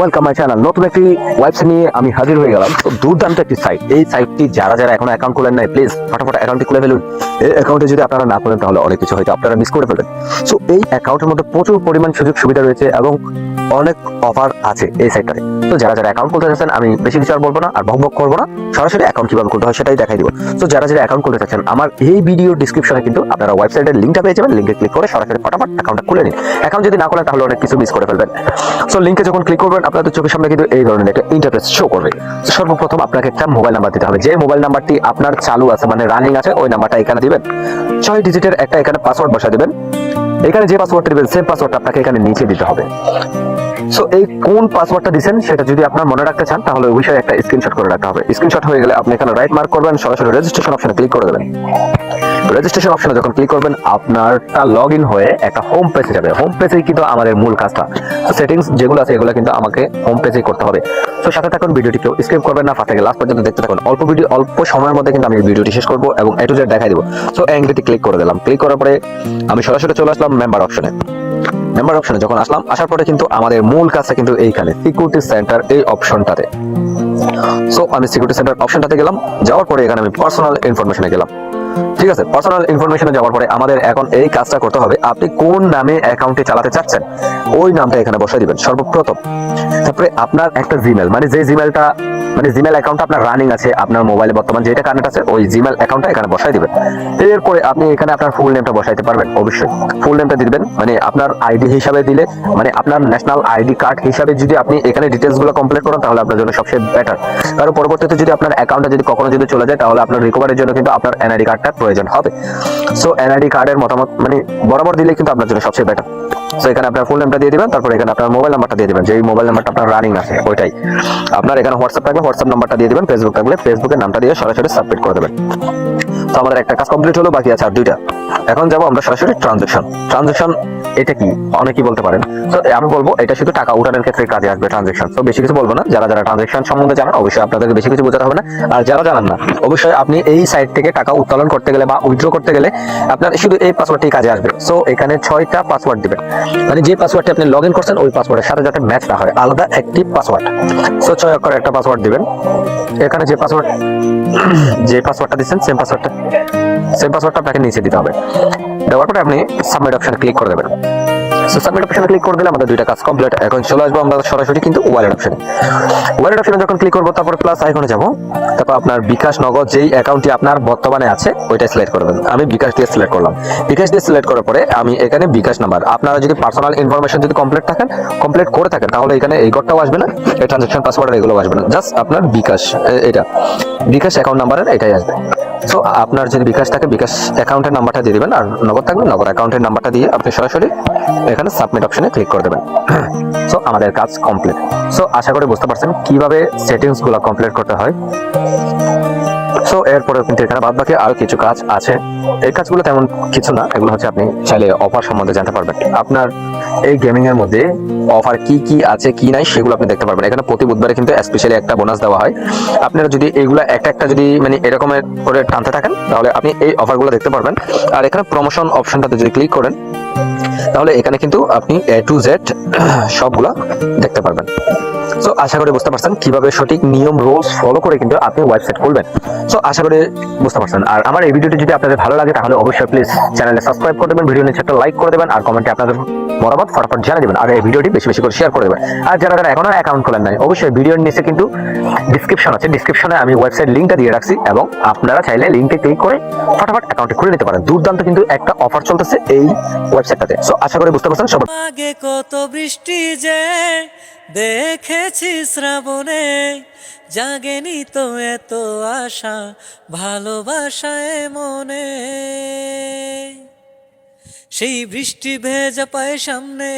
Welcome my channel. নতুন একটি website নিয়ে আমি হাজির হয়ে গেলাম। তো দুর্দান্ত একটি সাইট। এই সাইটটি যারা যারা এখন অ্যাকাউন্ট খোলেন নাই, প্লিজ ফটাফট অ্যাকাউন্টটি খুলে ফেলুন। এই অ্যাকাউন্টে যদি আপনারা না করেন তাহলে অনেক কিছু হয়তো আপনারা মিস করে ফেলবেন। সো এই অ্যাকাউন্টের মধ্যে প্রচুর পরিমাণ সুযোগ সুবিধা রয়েছে এবং অনেক অফার আছে এই সাইটটাতে। তো যারা যারা অ্যাকাউন্ট খুলতে চাচ্ছেন, আমি বেশি কিছু আর বলবো না, আর বকবক করবো না, সরাসরি অ্যাকাউন্ট কিভাবে খুলতে হয় সেটাই দেখাই দিব। তো যারা যারা অ্যাকাউন্ট খুলতে চাচ্ছেন, আমার এই ভিডিও ডিসক্রিপশনে কিন্তু আপনারা ওয়েবসাইটের লিঙ্কটা পেয়ে যাবেন। লিঙ্কে ক্লিক করে সরাসরি ফটাফট অ্যাকাউন্টটা খুলে নিন। অ্যাকাউন্ট যদি না করেন তাহলে অনেক কিছু মিস করে ফেলবেন। সো লিঙ্কে যখন ক্লিক করবেন আপনাদের চোখের সামনে কিন্তু এই ধরনের একটা ইন্টারফেস শো করবে। সর্বপ্রথম আপনাকে একটা মোবাইল নাম্বার দিতে হবে। যে মোবাইল নাম্বারটি আপনার চালু আছে, মানে রানিং আছে, ওই নাম্বারটা এখানে দিবেন। 6 ডিজিটের একটা এখানে পাসওয়ার্ড বসা দিবেন। এখানে যে পাসওয়ার্ডটা দিবেন সেম পাসওয়ার্ডটা আপনাকে এখানে নিচে দিতে হবে। সো এই কোন পাসওয়ার্ডটা দিবেন সেটা যদি আপনার মনে রাখতে চান তাহলে ওই বিষয়ে একটা স্ক্রিনশট করে রাখতে হবে। স্ক্রিনশট হয়ে গেলে আপনি এখানে রাইট মার্ক করবেন, সরাসরি রেজিস্ট্রেশন অপশনে ক্লিক করে দেবেন। রেজিস্ট্রেশন অপশনে যখন ক্লিক করবেন আপনারটা লগইন হয়ে একটা হোম পেজে যাবে। হোম পেজেই কিন্তু আমাদের মূল কাজটা। তো সেটিংস যেগুলো আছে এগুলো কিন্তু আমাকে হোম পেজেই করতে হবে। তো সাথে থাকুন, ভিডিওটি কেউ স্কিপ করবেন না, ফার্স্ট থেকে লাস্ট পর্যন্ত দেখতে থাকুন। অল্প সময়ের মধ্যে কিন্তু আমি ভিডিওটি শেষ করব এবং এ টু জেড দেখাই দেব। সো এন্ডিতে ক্লিক করে দিলাম। ক্লিক করার পরে আমি সরাসরি চলে আসলাম মেম্বার অপশনে। মেম্বার অপশনে যখন আসলাম, আসার পরে কিন্তু আমাদের মূল কাজটা কিন্তু এইখানে সিকিউরিটি সেন্টার এই অপশনটাতে। সো আমি সিকিউরিটি সেন্টার অপশনটাতে গেলাম। যাওয়ার পরে এখানে আমি পার্সোনাল ইনফরমেশনে গেলাম। ঠিক আছে, পার্সোনাল ইনফরমেশনে যাওয়ার পরে আমাদের এখন এই কাজটা করতে হবে। আপনি কোন নামে অ্যাকাউন্টে চালাতে চাচ্ছেন ওই নামটা এখানে বসাই দিবেন সর্বপ্রথম। তারপরে আপনার একটা জিমেল, মানে যে জিমেলটা জিমেল অ্যাকাউন্টটা আপনার রানিং আছে, আপনার মোবাইলে বর্তমান যেটা কানেক্ট আছে ওই জিমেল অ্যাকাউন্টটা এখানে বসাই দিবেন। এরপরে আপনি এখানে আপনার ফুল নেমটা বসাইতে পারবেন। অবশ্যই ফুল নেমটা দিবেন, মানে আপনার আইডি হিসাবে দিলে, মানে আপনার ন্যাশনাল আইডি কার্ড হিসাবে যদি আপনি এখানে ডিটেলস গুলো কমপ্লিট করেন তাহলে আপনার জন্য সবচেয়ে বেটার। কারণ পরবর্তীতে যদি আপনার অ্যাকাউন্টটা যদি কখনো যদি চলে যায় তাহলে আপনার রিকভারির জন্য কিন্তু আপনার এনআইডি কার্ডটা প্রয়োজন হবে। সো এনআইডি কার্ডের মতামত মানে বরাবর দিলে কিন্তু আপনার জন্য সবচেয়ে বেটার। সো এখানে আপনার ফুল নেমটা দিয়ে দিবেন, তারপর এখানে আপনার মোবাইল নাম্বারটা দিয়ে দিবেন, যেই মোবাইল নাম্বারটা আপনার রানিং আছে ওইটাই। আপনার এখানে হোয়াটসঅ্যাপ থাকলে হোয়াটসঅ্যাপ নাম্বারটা দিয়ে দিবেন, ফেসবুক থাকলে ফেসবুকের নামটা দিয়ে সরাসরি সাবমিট করে দেবেন। তো আমাদের একটা কাজ কমপ্লিট হলো, বাকি আছে আর দুইটা। এখন যাবো আমরা সরাসরি ট্রানজাকশন। এটা কি অনেকেই বলতে পারেন। তো আমি বলবো এটা শুধু টাকা উঠানোর ক্ষেত্রে কাজে আসবে ট্রানজাকশন। তো বেশি কিছু বলবো না। যারা যারা ট্রানজাকশন সম্বন্ধে জানেন অবশ্যই আপনাদেরকে বেশি কিছু বোঝাতে হবে না। আর যারা জানেন না অবশ্যই আপনি এই সাইট থেকে টাকা উত্তোলন করতে গেলে বা উইথড্র করতে গেলে আপনার শুধু এই পাসওয়ার্ডটি কাজে আসবে। সো এখানে 6টা পাসওয়ার্ড দিবেন, মানে যে পাসওয়ার্ডটি আপনি লগ ইন করছেন ওই পাসওয়ার্ডের সাথে যাতে ম্যাচ না হয়, আলাদা একটি পাসওয়ার্ড। সো 6 অক্ষরের একটা পাসওয়ার্ড দিবেন। এখানে যে পাসওয়ার্ডটা দিচ্ছেন সেম পাসওয়ার্ডটা আপনাকে নিচে দিতে হবে। দেওয়ার পরে আপনি সাবমিট অপশনে ক্লিক করে দেবেন। সো সাবমিট অপশনে ক্লিক করে দিলে আমাদের দুইটা কাজ কমপ্লিট। এখন চলে আসবো আমরা সরাসরি কিন্তু ওয়ালেট অপশনে। ওয়ালেট অপশনে যখন ক্লিক করবো তারপর প্লাস আইকনে যাব। তারপর আপনার বিকাশ নগদ যেই অ্যাকাউন্টটি আপনার বর্তমানে আছে ওইটা সিলেক্ট করবেন। আমি বিকাশ দিয়ে সিলেক্ট করলাম। বিকাশ দিয়ে সিলেক্ট করার পরে আমি এখানে বিকাশ নাম্বার, আপনারা যদি পার্সোনাল ইনফরমেশন যদি কমপ্লিট করে থাকেন তাহলে এখানে এই কোডটাও আসবে না, এই ট্রানজাকশন পাসওয়ার্ড এগুলো আসবে না। জাস্ট আপনার বিকাশ বিকাশ অ্যাকাউন্ট নাম্বারের এটাই আসবে। সো আপনার যদি বিকাশ থাকে বিকাশ অ্যাকাউন্টের নাম্বারটা দিয়ে দিবেন, আর নগদ থাকলে নগদ অ্যাকাউন্টের নাম্বারটা দিয়ে আপনি সরাসরি এখানে সাবমিট অপশনে ক্লিক করে দেবেন। সো আমাদের কাজ কমপ্লিট। সো আশা করি বুঝতে পারছেন কিভাবে সেটিংস গুলো কমপ্লিট করতে হয়। সো এরপরে কিন্তু এখানে বাদ বাকি আরো কিছু কাজ আছে। এই কাজগুলো তেমন কিছু না, এগুলো হচ্ছে আপনি চাইলে অফার সম্বন্ধে জানতে পারবেন। আপনার এই গেমিং এর মধ্যে অফার কি কি আছে কি নাই সেগুলো আপনি দেখতে পারবেন। এখানে প্রতি বুধবারে কিন্তু স্পেশালি একটা বোনাস দেওয়া হয়। আপনারা যদি এগুলা একটা যদি মানে এরকমের করে টানতে থাকেন তাহলে আপনি এই অফারগুলো দেখতে পারবেন। আর এখানে প্রমোশন অপশনটাতে যদি ক্লিক করেন তাহলে এখানে কিন্তু আপনি A to Z সবগুলা দেখতে পারবেন। সো আশা করি বুঝতে পারছেন কিভাবে সঠিক নিয়ম রুলস ফলো করে কিন্তু আপনি ওয়েবসাইট খুলবেন। সো আশা করি বুঝতে পারছেন। আর আমার এই ভিডিওটি যদি আপনাদের ভালো লাগে তাহলে অবশ্যই প্লিজ চ্যানেলে সাবস্ক্রাইব করে দেবেন, ভিডিও নিচে একটা লাইক করে দেবেন, আর কমেন্টে আপনাদের মতামত ফটাফট জানিয়ে দেবেন। আর এই ভিডিওটি বেশি বেশি করে শেয়ার করে দেবেন। আর যারা যারা এখনো অ্যাকাউন্ট খোলেন নাই অবশ্যই ভিডিওর নিচে কিন্তু ডিসক্রিপশন আছে, ডিসক্রিপশনে আমি ওয়েবসাইট লিঙ্কটা দিয়ে রাখছি এবং আপনারা চাইলে লিঙ্কে ক্লিক করে ফটাফট অ্যাকাউন্টে খুলে নিতে পারেন। দুর্দান্ত কিন্তু একটা অফার চলতেছে এই ওয়েবসাইটটাতে। সো আশা করি বুঝতে পারছেন সবাই। আগে কত বৃষ্টি যে দেখেছি শ্রাবণে, জাগেনি তো এত আশা ভালোবাসায় মনে, সেই বৃষ্টি ভেজা পায় সামনে।